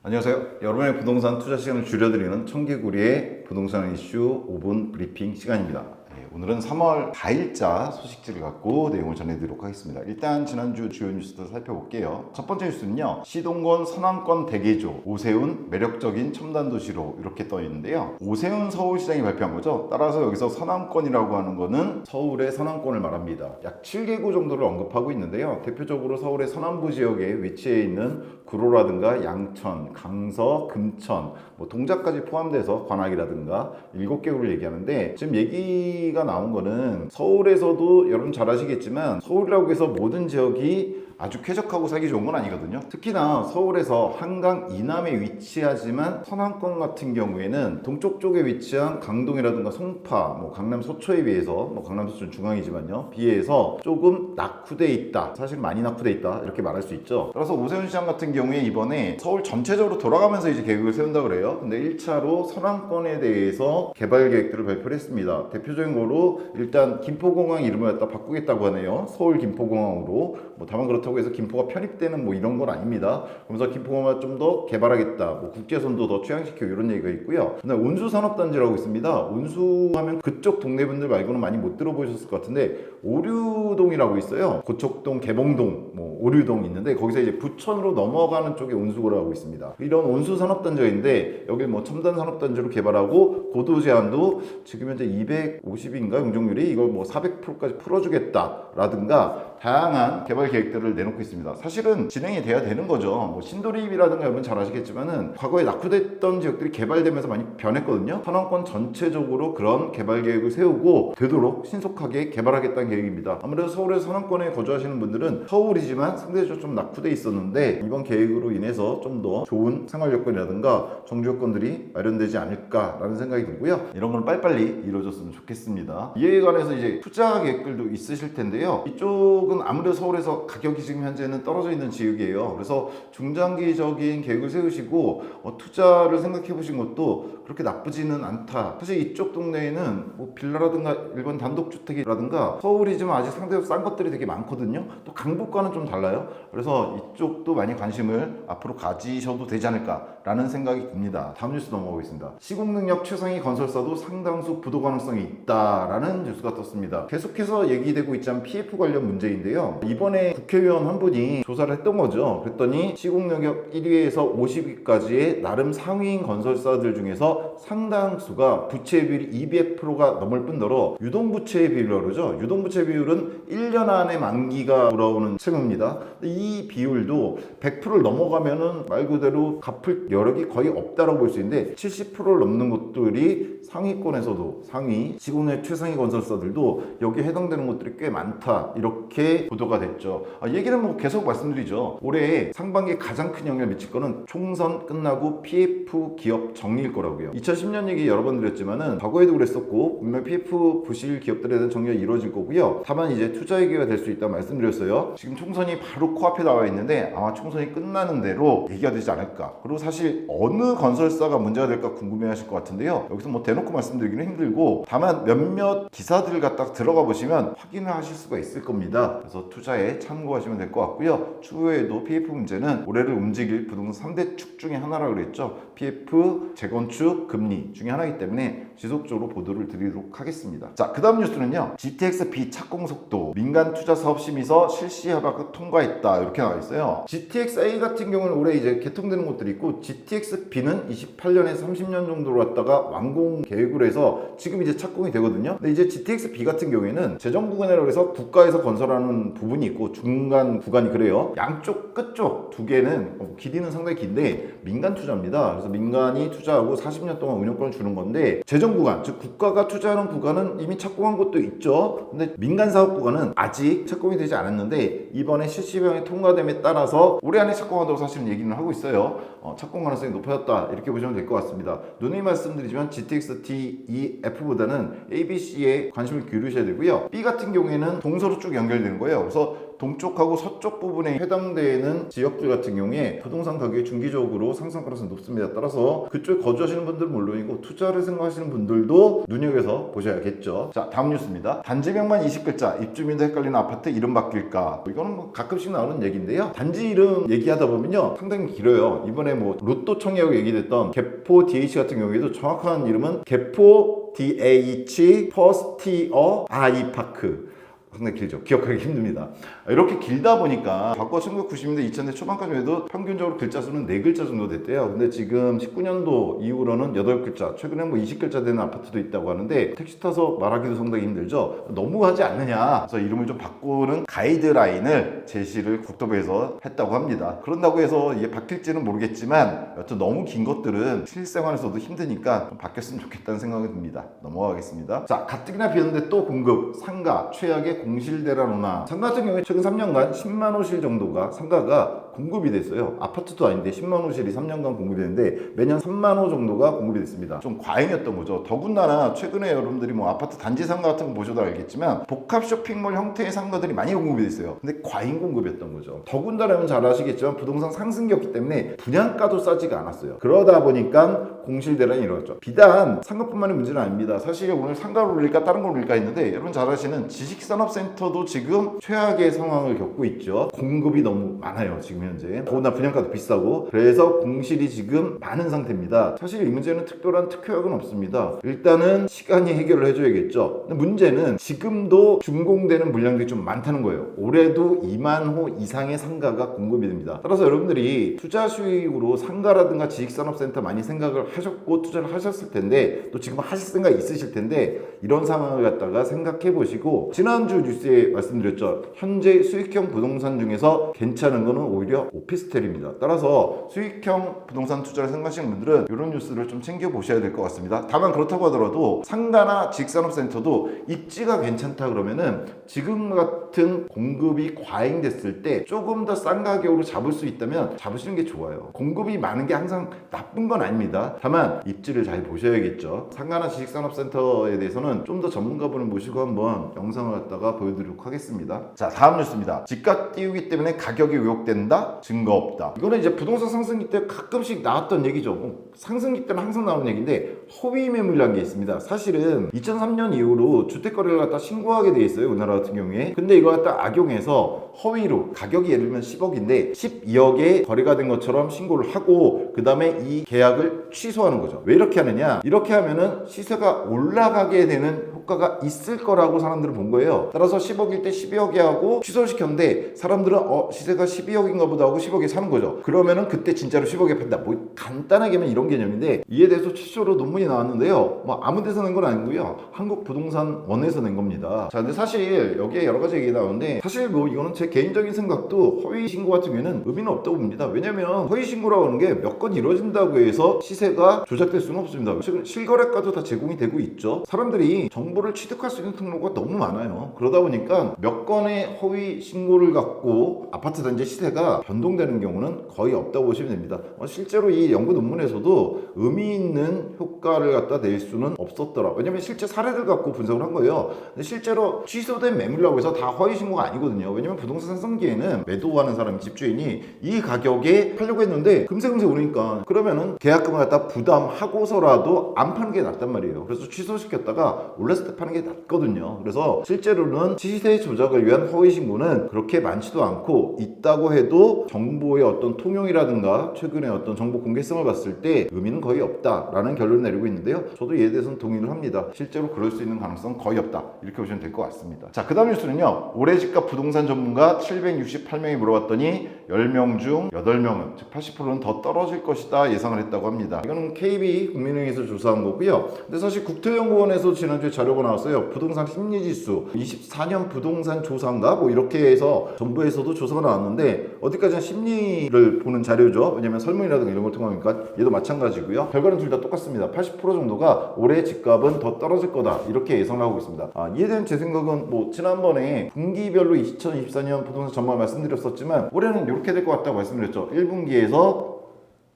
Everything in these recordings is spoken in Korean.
안녕하세요. 여러분의 부동산 투자 시간을 줄여드리는 청개구리의 부동산 이슈 5분 브리핑 시간입니다. 오늘은 3월 4일자 소식지를 갖고 내용을 전해드리도록 하겠습니다. 일단 지난주 주요 뉴스들 살펴볼게요. 첫 번째 뉴스는요. 시동권 선왕권 대개조, 오세훈 매력적인 첨단도시로 이렇게 떠 있는데요. 오세훈 서울시장이 발표한 거죠. 따라서 여기서 선왕권이라고 하는 거는 서울의 선왕권을 말합니다. 약 7개구 정도를 언급하고 있는데요. 대표적으로 서울의 서남부 지역에 위치해 있는 구로라든가 양천, 강서, 금천, 동작까지 포함돼서 관악이라든가 7개구를 얘기하는데, 지금 얘기가 나온 거는 서울에서도 여러분 잘 아시겠지만 서울이라고 해서 모든 지역이 아주 쾌적하고 살기 좋은 건 아니거든요. 특히나 서울에서 한강 이남에 위치하지만 서남권 같은 경우에는 동쪽 쪽에 위치한 강동이라든가 송파, 강남 서초에 비해서 강남 서초는 중앙이지만요, 비해서 조금 낙후돼 있다. 사실 많이 낙후돼 있다 이렇게 말할 수 있죠. 따라서 오세훈 시장 같은 경우에 이번에 서울 전체적으로 돌아가면서 이제 계획을 세운다 그래요. 근데 1차로 서남권에 대해서 개발 계획들을 발표를 했습니다. 대표적인 거로 일단 김포공항 이름을 갖다 바꾸겠다고 하네요. 서울 김포공항으로. 다만 그렇다고 해서 김포가 편입되는 이런 건 아닙니다. 그러면서 김포공항을 좀 더 개발하겠다. 국제선도 더 취향시키고 이런 얘기가 있고요. 그다음에 온수산업단지라고 있습니다. 온수하면 그쪽 동네 분들 말고는 많이 못 들어보셨을 것 같은데 오류동이라고 있어요. 고척동, 개봉동, 오류동 있는데 거기서 이제 부천으로 넘어가는 쪽에 온수고라고 있습니다. 이런 온수산업단지가 있는데 여기 첨단산업단지로 개발하고 고도 제한도 지금 현재 250인가 용적률이 이걸 400%까지 풀어주겠다라든가 다양한 개발 계획들을 내놓고 있습니다. 사실은 진행이 돼야 되는 거죠. 신도립이라든가 여러분 잘 아시겠지만은 과거에 낙후됐던 지역들이 개발되면서 많이 변했거든요. 선왕권 전체적으로 그런 개발 계획을 세우고 되도록 신속하게 개발하겠다는 계획입니다. 아무래도 서울에서 선왕권에 거주하시는 분들은 서울이지만 상대적으로 좀 낙후돼 있었는데 이번 계획으로 인해서 좀 더 좋은 생활 여건이라든가 정주 여건들이 마련되지 않을까라는 생각이 들고요. 이런 건 빨리빨리 이루어졌으면 좋겠습니다. 이에 관해서 이제 투자 계획들도 있으실 텐데요. 이쪽은 아무래도 서울에서 가격이 지금 현재는 떨어져 있는 지역이에요. 그래서 중장기적인 계획을 세우시고 투자를 생각해 보신 것도 그렇게 나쁘지는 않다. 사실 이쪽 동네에는 빌라라든가 일반 단독주택이라든가 서울이지만 아직 상대적으로 싼 것들이 되게 많거든요. 또 강북과는 좀 달라요. 그래서 이쪽도 많이 관심을 앞으로 가지셔도 되지 않을까라는 생각이 듭니다. 다음 뉴스 넘어가겠습니다. 시공능력 최상위 건설사도 상당수 부도 가능성이 있다라는 뉴스가 떴습니다. 계속해서 얘기되고 있지만 PF 관련 문제인데요. 이번에 국회의원 한 분이 조사를 했던 거죠. 그랬더니 시공능력 1위에서 50위까지의 나름 상위인 건설사들 중에서 상당수가 부채 비율이 200%가 넘을 뿐더러 유동부채 비율이라고 그러죠. 유동부채 비율은 1년 안에 만기가 돌아오는 채무입니다. 이 비율도 100%를 넘어가면은 말 그대로 갚을 여력이 거의 없다라고 볼 수 있는데 70%를 넘는 것들이 상위권에서도 상위 시공의 최상위 건설사들도 여기에 해당되는 것들이 꽤 많다, 이렇게 보도가 됐죠. 얘기는 계속 말씀드리죠. 올해 상반기에 가장 큰 영향을 미칠 거는 총선 끝나고 PF 기업 정리일 거라고요. 2010년 얘기 여러 번 드렸지만은 과거에도 그랬었고 분명 PF 부실 기업들에 대한 정리가 이루어질 거고요. 다만 이제 투자 얘기가 될 수 있다고 말씀드렸어요. 지금 총선이 바로 코앞에 나와 있는데 아마 총선이 끝나는 대로 얘기가 되지 않을까. 그리고 사실 어느 건설사가 문제가 될까 궁금해하실 것 같은데요. 여기서 대놓고 말씀드리기는 힘들고 다만 몇몇 기사들을 갖다 들어가 보시면 확인을 하실 수가 있을 겁니다. 그래서 투자에 참고하시면 될 것 같고요. 추후에도 PF 문제는 올해를 움직일 부동산 3대 축 중에 하나라고 그랬죠. PF, 재건축, 금리 중에 하나이기 때문에 지속적으로 보도를 드리도록 하겠습니다. 자, 그 다음 뉴스는요. GTX-B 착공 속도 민간 투자 사업 심의서 실시 협약 통과했다, 이렇게 나와 있어요. GTX-A 같은 경우는 올해 이제 개통되는 것들이 있고 GTX-B는 28년에서 30년 정도로 왔다가 완공 계획으로 해서 지금 이제 착공이 되거든요. 근데 이제 GTX-B 같은 경우에는 재정 구간이라고 해서 국가에서 건설하는 부분이 있고 중간 구간이 그래요. 양쪽 끝쪽 두 개는 길이는 상당히 긴데 민간 투자입니다. 그래서 민간이 투자하고 40년 동안 운영권을 주는 건데 재정 구간, 즉 국가가 투자하는 구간은 이미 착공한 것도 있죠. 근데 민간 사업 구간은 아직 착공이 되지 않았는데 이번에 실시비용이 통과됨에 따라서 올해 안에 착공한다고 사실은 얘기는 하고 있어요. 착공 가능성이 높아졌다, 이렇게 보시면 될 것 같습니다. 누누이 말씀드리지만 GTX-T, E, F보다는 A, B, C에 관심을 기울이셔야 되고요. B 같은 경우에는 동서로 쭉 연결되는 거예요. 그래서 동쪽하고 서쪽 부분에 해당되는 지역들 같은 경우에 부동산 가격이 중기적으로 상승 가능성이 높습니다. 따라서 그쪽에 거주하시는 분들은 물론이고 투자를 생각하시는 분들도 눈여겨서 보셔야겠죠. 자, 다음 뉴스입니다. 단지명만 20글자, 입주민도 헷갈리는 아파트 이름 바뀔까? 이거는 뭐 가끔씩 나오는 얘기인데요. 단지 이름 얘기하다 보면요, 상당히 길어요. 이번에 뭐 로또청이라고 얘기됐던 개포 DH 같은 경우에도 정확한 이름은 개포 DH 퍼스티어 아이파크. 상당히 길죠. 기억하기 힘듭니다. 이렇게 길다 보니까 과거 1990년대 2000년 초반까지만 해도 평균적으로 글자 수는 4글자 정도 됐대요. 근데 지금 19년도 이후로는 8글자, 최근에 뭐 20글자 되는 아파트도 있다고 하는데 택시 타서 말하기도 상당히 힘들죠. 너무하지 않느냐. 그래서 이름을 좀 바꾸는 가이드라인을 제시를 국토부에서 했다고 합니다. 그런다고 해서 이게 바뀔지는 모르겠지만 여튼 너무 긴 것들은 실생활에서도 힘드니까 좀 바뀌었으면 좋겠다는 생각이 듭니다. 넘어가겠습니다. 자, 가뜩이나 비었는데 또 공급, 상가, 최악의 공실대라노나. 상가 같은 경우에 최근 3년간 10만 호실 정도가 상가가 공급이 됐어요. 아파트도 아닌데 10만 호실이 3년간 공급이 됐는데 매년 3만 호 정도가 공급이 됐습니다. 좀 과잉이었던 거죠. 더군다나 최근에 여러분들이 뭐 아파트 단지 상가 같은 거 보셔도 알겠지만 복합 쇼핑몰 형태의 상가들이 많이 공급이 됐어요. 근데 과잉 공급이었던 거죠. 더군다나 잘 아시겠지만 부동산 상승기였기 때문에 분양가도 싸지가 않았어요. 그러다 보니까 공실대란이 일어났죠. 비단 상가뿐만의 문제는 아닙니다. 사실 오늘 상가를 올릴까 다른 걸 올릴까 했는데 여러분 잘 아시는 지식산업센터도 지금 최악의 상황을 겪고 있죠. 공급이 너무 많아요. 지금 현재. 더군다나 분양가도 비싸고 그래서 공실이 지금 많은 상태입니다. 사실 이 문제는 특별한 특효약은 없습니다. 일단은 시간이 해결을 해줘야겠죠. 근데 문제는 지금도 준공되는 물량들이 좀 많다는 거예요. 올해도 2만 호 이상의 상가가 공급이 됩니다. 따라서 여러분들이 투자 수익으로 상가라든가 지식산업센터 많이 생각을 하셨고 투자를 하셨을 텐데 또 지금 하실 생각이 있으실 텐데 이런 상황을 갖다가 생각해 보시고 지난주 뉴스에 말씀드렸죠. 현재 수익형 부동산 중에서 괜찮은 거는 오히려 오피스텔입니다. 따라서 수익형 부동산 투자를 생각하시는 분들은 이런 뉴스를 좀 챙겨 보셔야 될 것 같습니다. 다만 그렇다고 하더라도 상가나 지식산업센터도 입지가 괜찮다 그러면은 지금 같은 공급이 과잉됐을 때 조금 더 싼 가격으로 잡을 수 있다면 잡으시는 게 좋아요. 공급이 많은 게 항상 나쁜 건 아닙니다. 다만 입지를 잘 보셔야겠죠. 상가나 지식산업센터에 대해서는 좀 더 전문가분을 모시고 한번 영상을 갖다가 보여드리도록 하겠습니다. 자, 다음 뉴스입니다. 집값 띄우기 때문에 가격이 왜곡된다? 증거 없다. 이거는 이제 부동산 상승기 때 가끔씩 나왔던 얘기죠. 상승기 때는 항상 나오는 얘기인데 허위 매물이라는 게 있습니다. 사실은 2003년 이후로 주택거래를 갖다 신고하게 돼 있어요. 우리나라 같은 경우에. 근데 이거 갖다 악용해서 허위로 가격이 예를 들면 10억인데 12억에 거래가 된 것처럼 신고를 하고 그 다음에 이 계약을 취소하는 거죠. 왜 이렇게 하느냐? 이렇게 하면은 시세가 올라가게 되는 효과가 있을 거라고 사람들은 본 거예요. 따라서 10억일 때 12억에 하고 취소를 시켰는데 사람들은 시세가 12억인가 보다 하고 10억에 사는 거죠. 그러면은 그때 진짜로 10억에 판다. 뭐 간단하게 하면 이런 개념인데 이에 대해서 최초로 논문이 나왔는데요. 뭐 아무 데서 낸 건 아니고요. 한국부동산원에서 낸 겁니다. 자, 근데 사실 여기에 여러 가지 얘기가 나오는데 사실 뭐 이거는 제 개인적인 생각도 허위 신고 같은 경우에는 의미는 없다고 봅니다. 왜냐면 허위 신고라고 하는 게 몇 건 이루어진다고 해서 시세가 조작될 수는 없습니다. 지금 실거래가도 다 제공이 되고 있죠. 사람들이 정보를 취득할 수 있는 통로가 너무 많아요. 그러다 보니까 몇 건의 허위 신고를 갖고 아파트 단지 시세가 변동되는 경우는 거의 없다고 보시면 됩니다. 실제로 이 연구 논문에서도 의미 있는 효과를 갖다 낼 수는 없었더라. 왜냐면 실제 사례들 갖고 분석을 한 거예요. 근데 실제로 취소된 매물이라고 해서 다 허위 신고가 아니거든요. 왜냐면 부동산 상승기에는 매도하는 사람 집주인이 이 가격에 팔려고 했는데 금세 오르니까 그러면은 계약금을 갖다 부담하고서라도 안 파는 게 낫단 말이에요. 그래서 취소시켰다가 올랐을 때 파는 게 낫거든요. 그래서 실제로는 시세 조작을 위한 허위 신고는 그렇게 많지도 않고 있다고 해도 정보의 어떤 통용이라든가 최근에 어떤 정보 공개성을 봤을 때 의미는 거의 없다라는 결론을 내리고 있는데요. 저도 이에 대해서는 동의를 합니다. 실제로 그럴 수 있는 가능성은 거의 없다. 이렇게 보시면 될 것 같습니다. 자, 그 다음 뉴스는요. 올해 집값 부동산 전문가 768명이 물어봤더니 10명 중 8명은 즉 80%는 더 떨어질 것이다 예상을 했다고 합니다. 이거는 KB 국민은행에서 조사한 거고요. 근데 사실 국토연구원에서 지난주에 자료가 나왔어요. 부동산 심리지수 24년 부동산 조사인가 뭐 이렇게 해서 정부에서도 조사가 나왔는데 어디까지나 심리를 보는 자료죠. 왜냐면 설문이라든가 이런 걸 통하니까 얘도 마찬가지고요. 결과는 둘 다 똑같습니다. 80% 정도가 올해 집값은 더 떨어질 거다 이렇게 예상을 하고 있습니다. 이에 대한 제 생각은 뭐 지난번에 분기별로 2024년 부동산 전망을 말씀드렸었지만 올해는 이렇게 될 것 같다고 말씀드렸죠. 1분기에서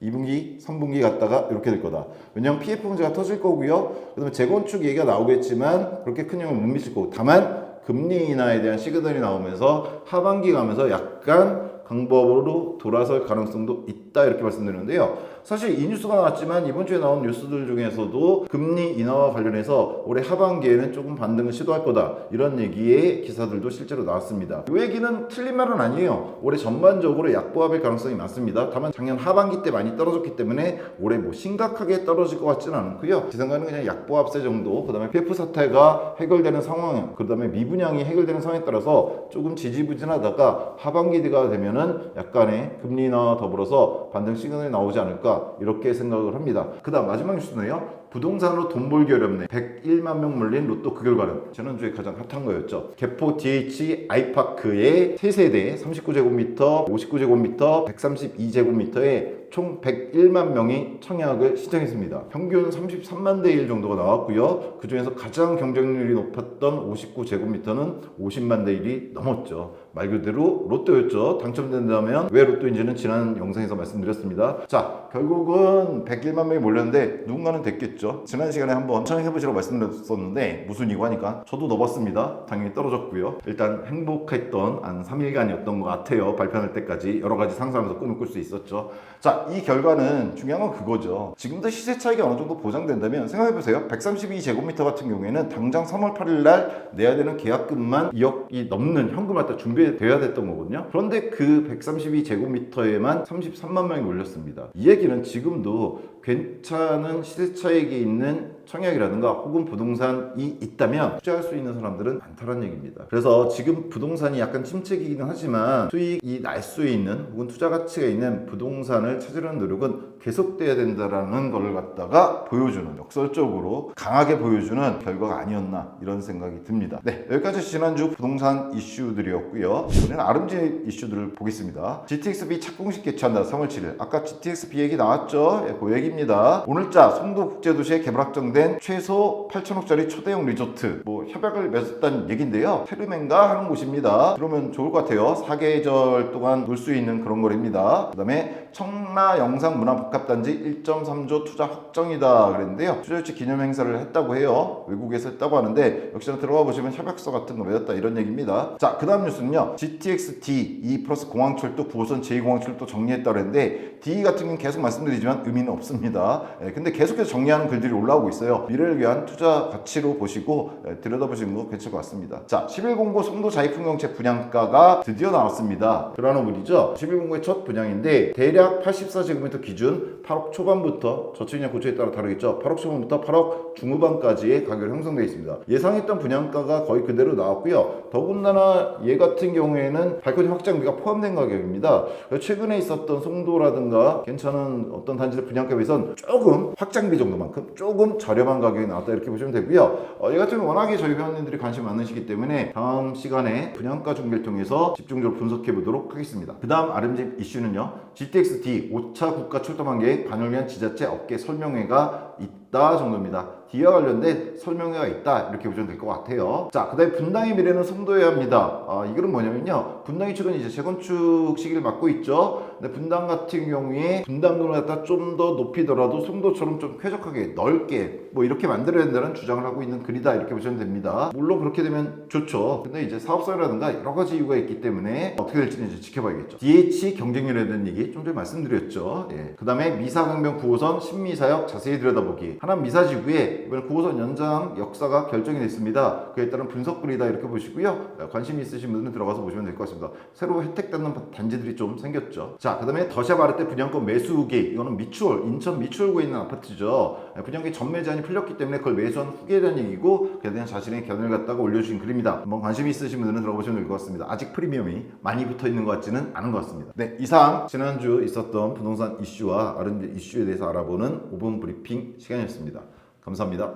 2분기, 3분기 갔다가 이렇게 될 거다. 왜냐하면 PF 문제가 터질 거고요. 그 다음에 재건축 얘기가 나오겠지만 그렇게 큰 영향을 못 미칠 거고 다만 금리 인하에 대한 시그널이 나오면서 하반기 가면서 약간 강보합으로 돌아설 가능성도 있다 이렇게 말씀드렸는데요. 사실 이 뉴스가 나왔지만 이번 주에 나온 뉴스들 중에서도 금리 인하와 관련해서 올해 하반기에는 조금 반등을 시도할 거다 이런 얘기의 기사들도 실제로 나왔습니다. 이 얘기는 틀린 말은 아니에요. 올해 전반적으로 약보합일 가능성이 많습니다. 다만 작년 하반기 때 많이 떨어졌기 때문에 올해 뭐 심각하게 떨어질 것 같지는 않고요. 제 생각에는 그냥 약보합세 정도, 그 다음에 PF 사태가 해결되는 상황, 그 다음에 미분양이 해결되는 상황에 따라서 조금 지지부진하다가 하반기가 되면은 약간의 금리 인하와 더불어서 반등 시그널이 나오지 않을까 이렇게 생각을 합니다. 그 다음 마지막 뉴스는요. 부동산으로 돈 벌기 어렵네. 101만 명 몰린 로또 그 결과는 지난주에 가장 핫한 거였죠. 개포 DH 아이파크의 3세대 39제곱미터, 59제곱미터, 132제곱미터에 총 101만 명이 청약을 신청했습니다. 평균 33만 대 1 정도가 나왔고요. 그 중에서 가장 경쟁률이 높았던 59제곱미터는 50만 대 1이 넘었죠. 말 그대로 로또였죠. 당첨된다면 왜 로또인지는 지난 영상에서 말씀드렸습니다. 자, 결국은 101만 명이 몰렸는데 누군가는 됐겠죠. 지난 시간에 한번 청약해보시라고 말씀드렸었는데 무슨 이고 하니까 저도 넣어봤습니다. 당연히 떨어졌고요. 일단 행복했던 한 3일간이었던 것 같아요. 발표할 때까지 여러 가지 상상하면서 꿈을 꿀 수 있었죠. 자, 이 결과는 중요한 건 그거죠. 지금도 시세 차익이 어느 정도 보장된다면 생각해보세요. 132제곱미터 같은 경우에는 당장 3월 8일 날 내야 되는 계약금만 2억이 넘는 현금을 갖다 준비되어야 됐던 거거든요. 그런데 그 132제곱미터에만 33만 명이 몰렸습니다. 이 얘기는 지금도 괜찮은 시세 차익이 있는 청약이라든가 혹은 부동산이 있다면 투자할 수 있는 사람들은 많다는 얘기입니다. 그래서 지금 부동산이 약간 침체기이긴 하지만 수익이 날 수 있는 혹은 투자 가치가 있는 부동산을 찾으려는 노력은 계속돼야 된다라는 걸 갖다가 보여주는, 역설적으로 강하게 보여주는 결과가 아니었나 이런 생각이 듭니다. 네, 여기까지 지난주 부동산 이슈들이었고요. 이번에는 아름지 이슈들을 보겠습니다. GTX-B 착공식 개최한다. 3월 7일. 아까 GTX-B 얘기 나왔죠? 예, 그 얘기입니다. 오늘자 송도국제도시에 개발 확정된 최소 8천억짜리 초대형 리조트 뭐 협약을 맺었다는 얘기인데요. 테르멘가 하는 곳입니다. 그러면 좋을 것 같아요. 4계절 동안 놀 수 있는 그런 거리입니다. 그 다음에 청라 영상문화복합단지 1.3조 투자 확정이다 그랬는데요. 투자 유치 기념 행사를 했다고 해요. 외국에서 했다고 하는데 역시나 들어가 보시면 협약서 같은 거 맺었다 이런 얘기입니다. 자, 그 다음 뉴스는요. GTX-D 2 플러스 공항철도 9호선 제2공항철도 정리했다고 했는데 D 같은 경우는 계속 말씀드리지만 의미는 없습니다. 근데 계속해서 정리하는 글들이 올라오고 있어요. 미래를 위한 투자 가치로 보시고 들여다보시는 거 괜찮을 것 같습니다. 자, 1109 송도 자이풍경채 분양가가 드디어 나왔습니다. 그라노블이죠. 1109의 첫 분양인데 대략 84제곱미터 기준 8억 초반부터 저층이냐 고층에 따라 다르겠죠. 8억 초반부터 8억 중후반까지의 가격이 형성되어 있습니다. 예상했던 분양가가 거의 그대로 나왔고요. 더군다나 얘 같은 경우에는 발코니 확장비가 포함된 가격입니다. 최근에 있었던 송도라든가 괜찮은 어떤 단지들 분양가에 비해서는 조금 확장비 정도만큼 조금 저렴한 가격이 나왔다 이렇게 보시면 되고요. 얘 같은 경우는 워낙에 저희 회원님들이 관심 많으시기 때문에 다음 시간에 분양가 중계를 통해서 집중적으로 분석해 보도록 하겠습니다. 그 다음 아름집 이슈는요. GTX-D 5차 국가 출동한 계획 반영을 위한 지자체 업계 설명회가 있다 정도입니다. D와 관련된 설명회가 있다 이렇게 보시면 될 것 같아요. 자, 그 다음에 분당의 미래는 송도여야 합니다. 이거는 뭐냐면요. 분당이 최근 이제 재건축 시기를 맞고 있죠. 근데 분당 같은 경우에 분당도를 갖다 좀 더 높이더라도 송도처럼 좀 쾌적하게 넓게 뭐 이렇게 만들어야 된다는 주장을 하고 있는 글이다 이렇게 보시면 됩니다. 물론 그렇게 되면 좋죠. 근데 이제 사업성이라든가 여러 가지 이유가 있기 때문에 어떻게 될지는 이제 지켜봐야겠죠. DH 경쟁률에 대한 얘기 좀 전에 말씀드렸죠. 그 다음에 미사강변 9호선 신미사역 자세히 들여다보기. 하남 미사지구에 이번에 9호선 연장 역사가 결정이 됐습니다. 그에 따른 분석글이다 이렇게 보시고요. 관심 있으신 분들은 들어가서 보시면 될 것 같습니다. 새로 혜택받는 단지들이 좀 생겼죠. 자, 그 다음에 더샵 아르테 분양권 매수 후기. 이거는 미추홀, 인천 미추홀구에 있는 아파트죠. 분양기 전매 제한이 풀렸기 때문에 그걸 매수한 후기에 대한 얘기고 그에 대한 자신의 견해를 갖다가 올려주신 글입니다. 한번 관심 있으신 분들은 들어보시면 될 것 같습니다. 아직 프리미엄이 많이 붙어 있는 것 같지는 않은 것 같습니다. 네, 이상 지난주 있었던 부동산 이슈와 아름지 이슈에 대해서 알아보는 5분 브리핑 시간이었습니다. 감사합니다.